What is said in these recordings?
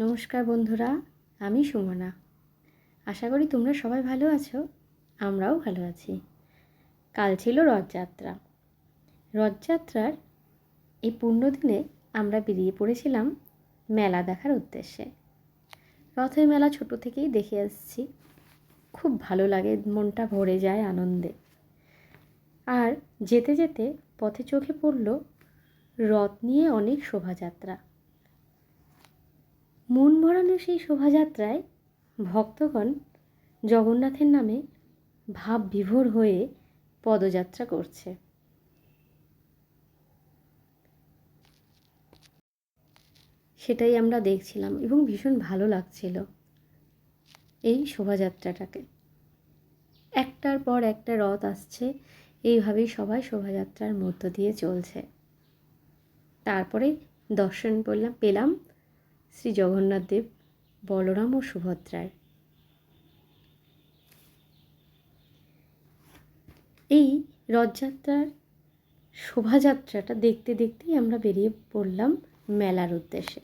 নমস্কার বন্ধুরা, আমি সুমনা। আশা করি তোমরা সবাই ভালো আছো। আমরাও ভালো আছি। কাল ছিল রথযাত্রা। রথযাত্রার এই পুণ্যদিনে আমরা বেরিয়ে পড়েছিলাম মেলা দেখার উদ্দেশ্যে। রথের মেলা ছোট থেকেই দেখে আসছি, খুব ভালো লাগে, মনটা ভরে যায় আনন্দে। আর যেতে যেতে পথে চোখে পড়ল রথ নিয়ে অনেক শোভাযাত্রা। মন ভরানো সেই শোভাযাত্রায় ভক্তগণ জগন্নাথের নামে ভাব বিভোর হয়ে পদযাত্রা করছে। সেটাই আমরা দেখছিলাম এবং ভীষণ ভালো লাগছিল এই শোভাযাত্রাটাকে। একটার পর একটা রথ আসছে, এইভাবেই সবাই শোভাযাত্রার মধ্য দিয়ে চলছে। তারপরে দর্শন পেলাম শ্রী জগন্নাথ দেব, বলরাম ও সুভদ্রার। এই রথযাত্রার শোভাযাত্রাটা দেখতে দেখতেই আমরা বেরিয়ে পড়লাম মেলার উদ্দেশ্যে।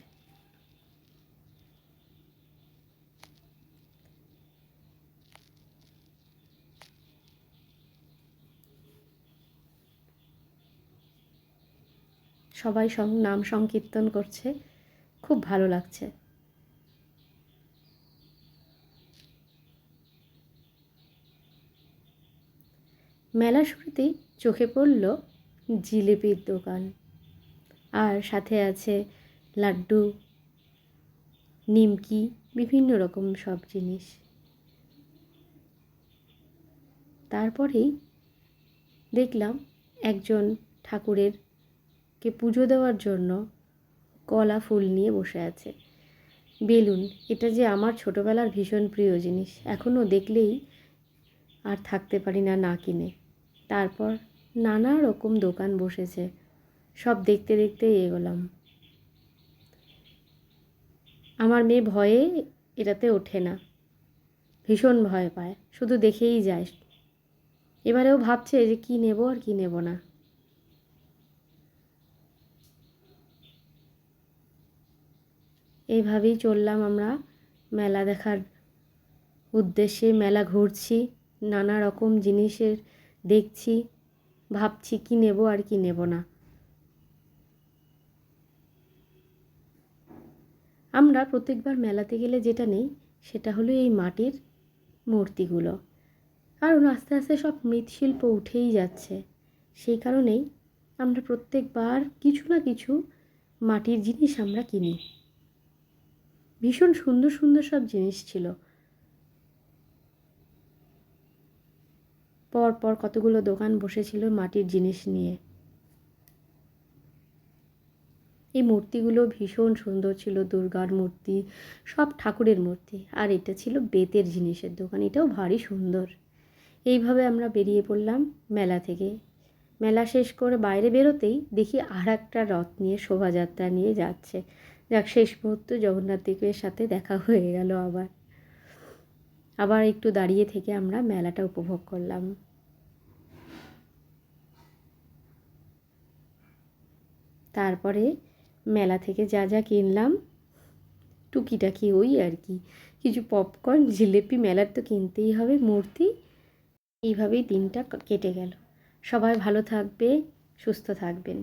সবাই নাম সংকীর্তন করছে, খুব ভালো লাগছে। মেলা শুরুতেই চোখে পড়ল জিলিপির দোকান, আর সাথে আছে লাড্ডু, নিমকি, বিভিন্ন রকম সব জিনিস। তারপরেই দেখলাম একজন ঠাকুরেরকে পুজো দেওয়ার জন্য কলা ফুল নিয়ে বসে আছে। বেলুন, এটা যে আমার ছোটোবেলার ভীষণ প্রিয় জিনিস, এখনও দেখলেই আর থাকতে পারি না না কিনে। তারপর নানা রকম দোকান বসেছে, সব দেখতে দেখতেই এগোলাম। আমার মেয়ে ভয়ে এটাতে ওঠে না, ভীষণ ভয় পায়, শুধু দেখেই যায়। এবারেও ভাবছে যে কি নেব আর কি নেব না। এইভাবেই চললাম আমরা মেলা দেখার উদ্দেশ্যে। মেলা ঘুরছি, নানা রকম জিনিসের দেখছি, ভাবছি কি নেব আর কি নেব না। আমরা প্রত্যেকবার মেলাতে গেলে যেটা নেই সেটা হলো এই মাটির মূর্তিগুলো, কারণ আস্তে আস্তে সব মৃৎশিল্প উঠেই যাচ্ছে। সেই কারণেই আমরা প্রত্যেকবার কিছু না কিছু মাটির জিনিস আমরা কিনি। ভীষণ সুন্দর সুন্দর সব জিনিস ছিল। পর পর কতগুলো দোকান বসেছিল মাটির জিনিস নিয়ে। এই মূর্তিগুলো ভীষণ সুন্দর ছিল, দুর্গার মূর্তি, সব ঠাকুরের মূর্তি। আর এটা ছিল বেতের জিনিসের দোকান, এটাও ভারী সুন্দর। এইভাবে আমরা বেরিয়ে পড়লাম মেলা থেকে। মেলা শেষ করে বাইরে বেরোতেই দেখি আর একটা রথ নিয়ে শোভাযাত্রা নিয়ে যাচ্ছে। যাক, শেষ মুহূর্তে জগন্নাথ দেবের সাথে দেখা হয়ে গেল। আবার একটু দাঁড়িয়ে থেকে আমরা মেলাটা উপভোগ করলাম। তারপরে মেলা থেকে যা যা কিনলাম টুকিটাকি ওই আর কি, কিছু পপকর্ন, জিলিপি, মেলার তো কিনতেই হবে, মূর্তি। এইভাবেই দিনটা কেটে গেল। সবাই ভালো থাকবে, সুস্থ থাকবেন।